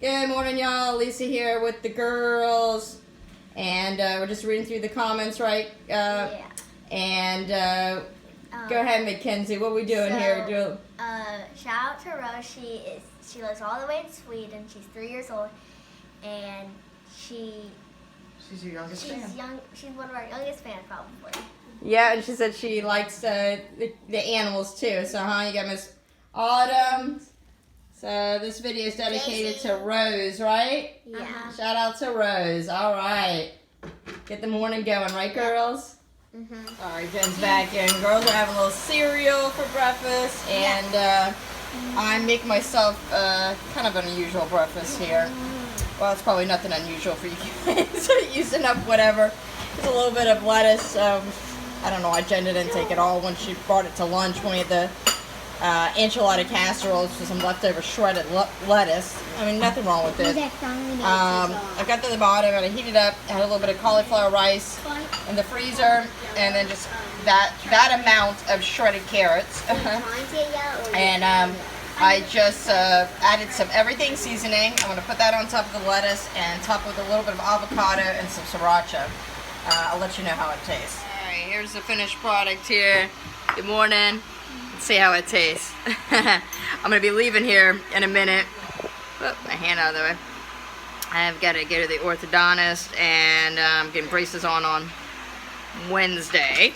Good morning, y'all. Lisa here with the girls. And we're just reading through the comments, right? Yeah. And go ahead, Mackenzie. What are we doing here? Shout out to Rose. She lives all the way in Sweden. She's 3 years old. And she's your youngest fan. She's one of our youngest fans, probably. Yeah, and she said she likes the animals too. So, you got Miss Autumn. So this video is dedicated to Rose, right? Yeah. Shout out to Rose. All right. Get the morning going, right, girls? Mm-hmm. All right, Jen's back in. Girls are having a little cereal for breakfast, and I make myself kind of an unusual breakfast here. Well, it's probably nothing unusual for you guys. Using up whatever. There's a little bit of lettuce. I don't know why Jen didn't take it all when she brought it to lunch when we had the enchilada casseroles with some leftover shredded lettuce. I mean, nothing wrong with it. I got to the bottom and I heated up. Had a little bit of cauliflower rice in the freezer, and then just that amount of shredded carrots. And I just added some everything seasoning. I'm going to put that on top of the lettuce and top with a little bit of avocado and some sriracha. I'll let you know how it tastes. All right, here's the finished product here. Good morning. Let's see how it tastes. I'm going to be leaving here in a minute. Put my hand out of the way. I've got to go to the orthodontist, and I'm getting braces on Wednesday.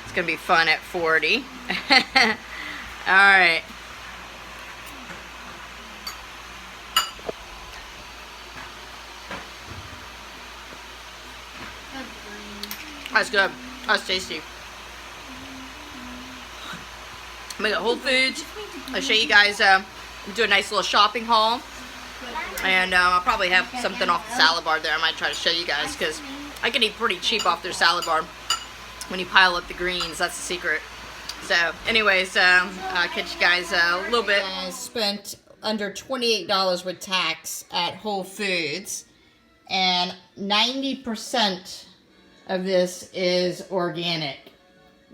It's going to be fun at 40. All right. That's good. That's tasty. I'm at Whole Foods. I'll show you guys, do a nice little shopping haul. And I'll probably have something off the salad bar there. I might try to show you guys, because I can eat pretty cheap off their salad bar when you pile up the greens. That's the secret. So anyways, I'll catch you guys a little bit. I spent under $28 with tax at Whole Foods. And 90% of this is organic.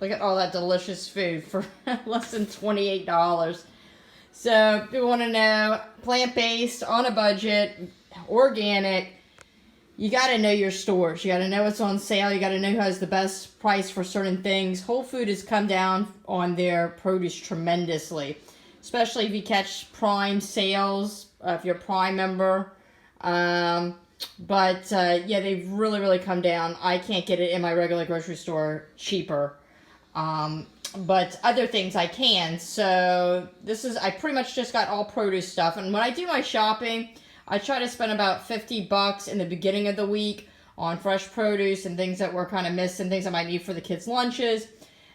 Look at all that delicious food for less than $28. So if you want to know, plant-based, on a budget, organic, you got to know your stores. You got to know what's on sale. You got to know who has the best price for certain things. Whole Food has come down on their produce tremendously, especially if you catch Prime sales, if you're a Prime member. Yeah, they've really come down. I can't get it in my regular grocery store cheaper. But other things I can. So I pretty much just got all produce stuff. And when I do my shopping, I try to spend about $50 in the beginning of the week on fresh produce and things that we're kind of missing, things I might need for the kids' lunches.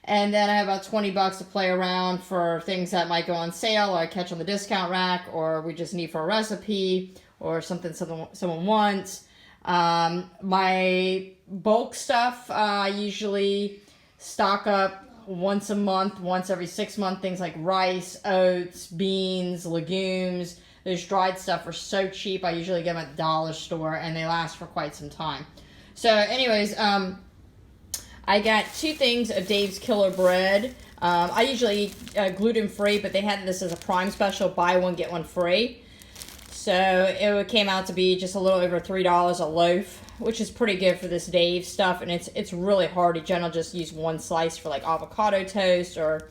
And then I have about $20 to play around for things that might go on sale, or I catch on the discount rack, or we just need for a recipe, or something someone wants. My bulk stuff, I usually stock up once a month, once every 6 months, things like rice, oats, beans, legumes. Those dried stuff are so cheap. I usually get them at the dollar store, and they last for quite some time. So anyways, I got 2 things of Dave's Killer Bread. I usually eat gluten-free, but they had this as a Prime special, buy one, get one free. So it came out to be just a little over $3 a loaf, which is pretty good for this Dave stuff. And it's really hearty. Jen will just use one slice for like avocado toast or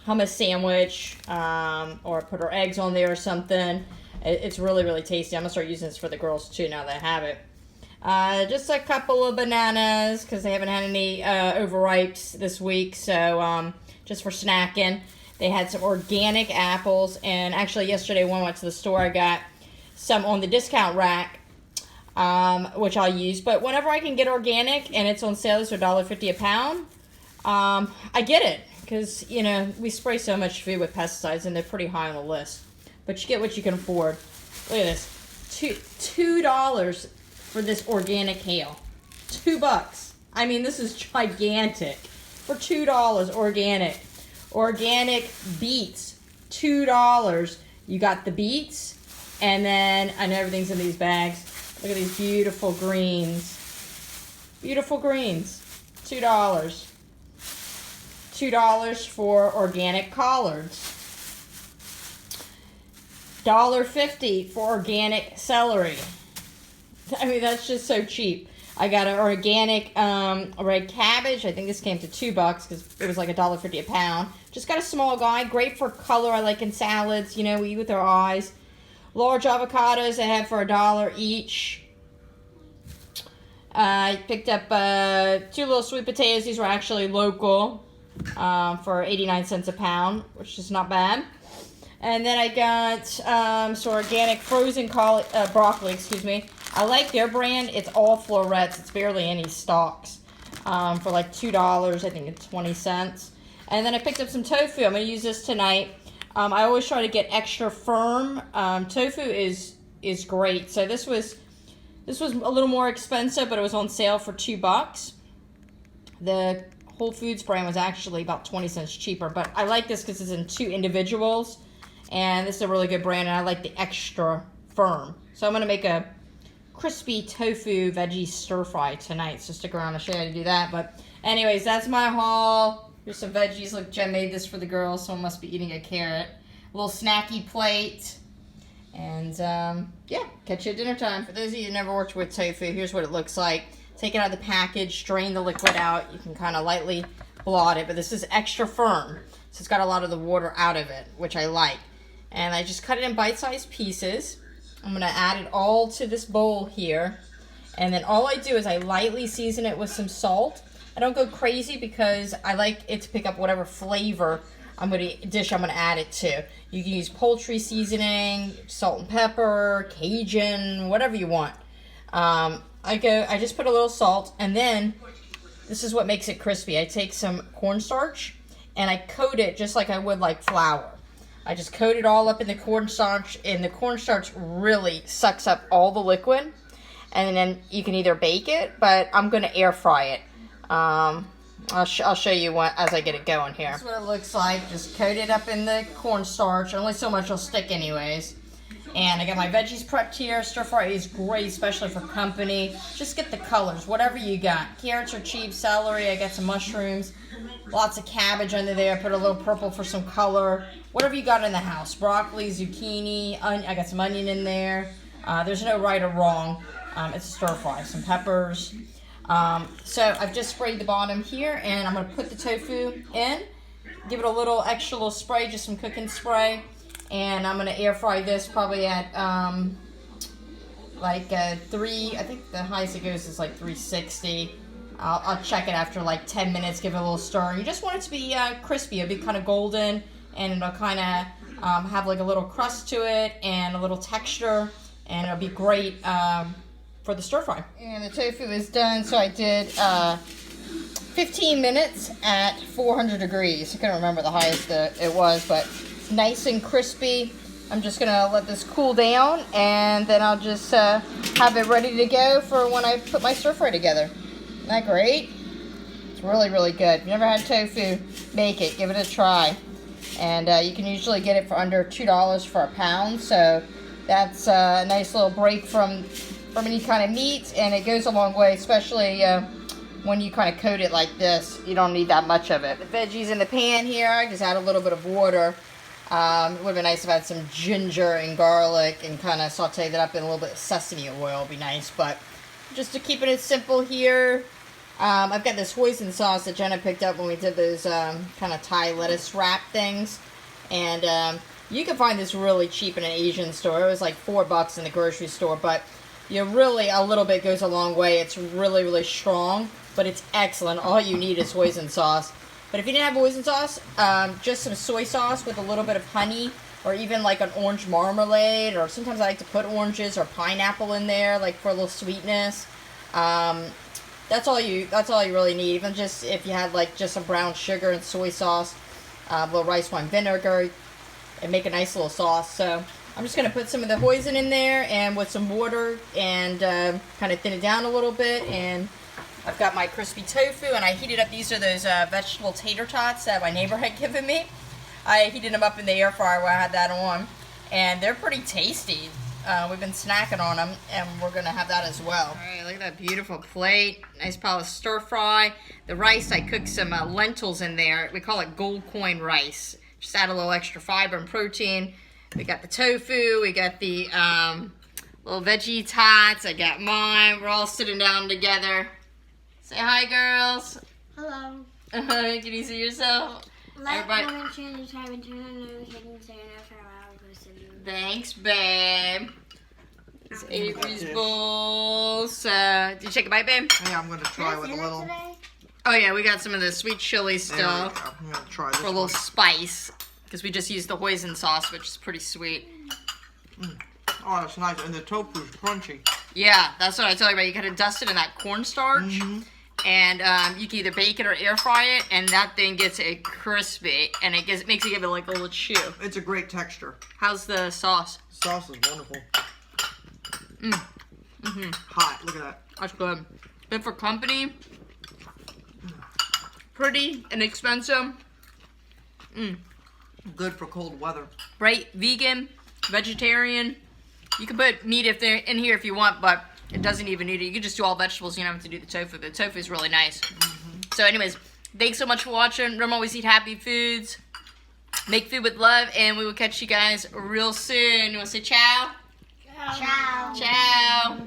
hummus sandwich, or put her eggs on there or something. It's really tasty. I'm going to start using this for the girls too now that I have it. Just a couple of bananas because they haven't had any overripes this week. So just for snacking. They had some organic apples. And actually yesterday when I went to the store, I got some on the discount rack, which I'll use. But whenever I can get organic and it's on sale, so $1.50 a pound, I get it. Because, we spray so much food with pesticides and they're pretty high on the list. But you get what you can afford. Look at this. $2 for this organic kale. $2. I mean, this is gigantic. For $2 organic. Organic beets. $2. You got the beets. And then, I know everything's in these bags. Look at these beautiful greens. Beautiful greens. $2. $2 for organic collards. $1.50 for organic celery. I mean, that's just so cheap. I got an organic red cabbage. I think this came to $2 because it was like $1.50 a pound. Just got a small guy. Great for color. I like in salads. You know, we eat with our eyes. Large avocados I had for $1 each. I picked up 2 little sweet potatoes. These were actually local for 89 cents a pound, which is not bad. And then I got some organic frozen broccoli, excuse me. I like their brand. It's all florets. It's barely any stalks for like $2, I think it's 20 cents. And then I picked up some tofu. I'm going to use this tonight. I always try to get extra firm. Tofu is great. So this was a little more expensive, but it was on sale for $2. The Whole Foods brand was actually about 20 cents cheaper, but I like this because it's in 2 individuals, and this is a really good brand, and I like the extra firm. So I'm going to make a crispy tofu veggie stir fry tonight, so stick around to show you how to do that. But anyways, that's my haul. Here's some veggies. Look, Jen made this for the girls. Someone must be eating a carrot. A little snacky plate. And, yeah, catch you at dinner time. For those of you who never worked with tofu, here's what it looks like. Take it out of the package, strain the liquid out. You can kind of lightly blot it, but this is extra firm. So it's got a lot of the water out of it, which I like. And I just cut it in bite-sized pieces. I'm going to add it all to this bowl here. And then all I do is I lightly season it with some salt. I don't go crazy because I like it to pick up whatever flavor I'm going to add it to. You can use poultry seasoning, salt and pepper, Cajun, whatever you want. I just put a little salt, and then this is what makes it crispy. I take some cornstarch and I coat it just like I would like flour. I just coat it all up in the cornstarch, and the cornstarch really sucks up all the liquid. And then you can either bake it, but I'm going to air fry it. I'll show you as I get it going here. That's what it looks like. Just coat it up in the cornstarch. Only so much will stick anyways. And I got my veggies prepped here. Stir fry is great, especially for company. Just get the colors, whatever you got. Carrots are cheap, celery, I got some mushrooms. Lots of cabbage under there. I put a little purple for some color. Whatever you got in the house. Broccoli, zucchini, I got some onion in there. There's no right or wrong. It's a stir fry. Some peppers. So I've just sprayed the bottom here, and I'm going to put the tofu in, give it a little extra little spray, just some cooking spray, and I'm going to air fry this probably at I think the highest it goes is like 360. I'll check it after like 10 minutes, give it a little stir. You just want it to be crispy. It'll be kind of golden, and it'll kind of have like a little crust to it and a little texture, and it'll be great for the stir fry. And the tofu is done, so I did 15 minutes at 400 degrees. I couldn't remember the highest it was, but it's nice and crispy. I'm just gonna let this cool down, and then I'll just have it ready to go for when I put my stir fry together. Isn't that great? It's really, really good. If you've never had tofu, make it. Give it a try. And you can usually get it for under $2 for a pound, so that's a nice little break from any kind of meat, and it goes a long way, especially when you kind of coat it like this. You don't need that much of it. The veggies in the pan here, I just add a little bit of water. It would have been nice if I had some ginger and garlic and kind of sauteed it up in a little bit of sesame oil. Would be nice, but just to keep it simple here, I've got this hoisin sauce that Jenna picked up when we did those kind of Thai lettuce wrap things, and you can find this really cheap in an Asian store. It was like $4 in the grocery store, but really, a little bit goes a long way. It's really, really strong, but it's excellent. All you need is hoisin sauce. But if you didn't have hoisin sauce, just some soy sauce with a little bit of honey, or even like an orange marmalade, or sometimes I like to put oranges or pineapple in there, like for a little sweetness. That's all you really need. Even just if you had like just some brown sugar and soy sauce, a little rice wine vinegar, and make a nice little sauce. So I'm just going to put some of the hoisin in there, and with some water, and kind of thin it down a little bit. And I've got my crispy tofu, and I heated up. These are those vegetable tater tots that my neighbor had given me. I heated them up in the air fryer while I had that on, and they're pretty tasty. We've been snacking on them, and we're going to have that as well. All right, look at that beautiful plate. Nice pile of stir fry. The rice, I cooked some lentils in there. We call it gold coin rice. Just add a little extra fiber and protein. We got the tofu. We got the little veggie tots. I got mine. We're all sitting down together. Say hi, girls. Hello. Can you see yourself? Everybody. Thanks, babe. It's Avery's bowls. Did you take a bite, babe? Yeah, I'm gonna try with a little. Oh yeah, we got some of the sweet chili There we go. stuff I'm gonna try this for a little one. spice because we just used the hoisin sauce, which is pretty sweet. Oh, that's nice, and the tofu's crunchy. Yeah, that's what I tell you about. You gotta dust it in that cornstarch, and you can either bake it or air fry it, and that thing gets it crispy, and it makes it give it like a little chew. It's a great texture. How's the sauce? The sauce is wonderful. Hot. Look at that. That's good. Good for company. Pretty inexpensive. Good for cold weather. Right? Vegan, vegetarian. You can put meat if they're in here if you want, but it doesn't even need it. You can just do all vegetables. You don't have to do the tofu. The tofu is really nice. So anyways, thanks so much for watching. Remember, always eat happy foods. Make food with love, and we will catch you guys real soon. You want to say ciao? Ciao. Ciao.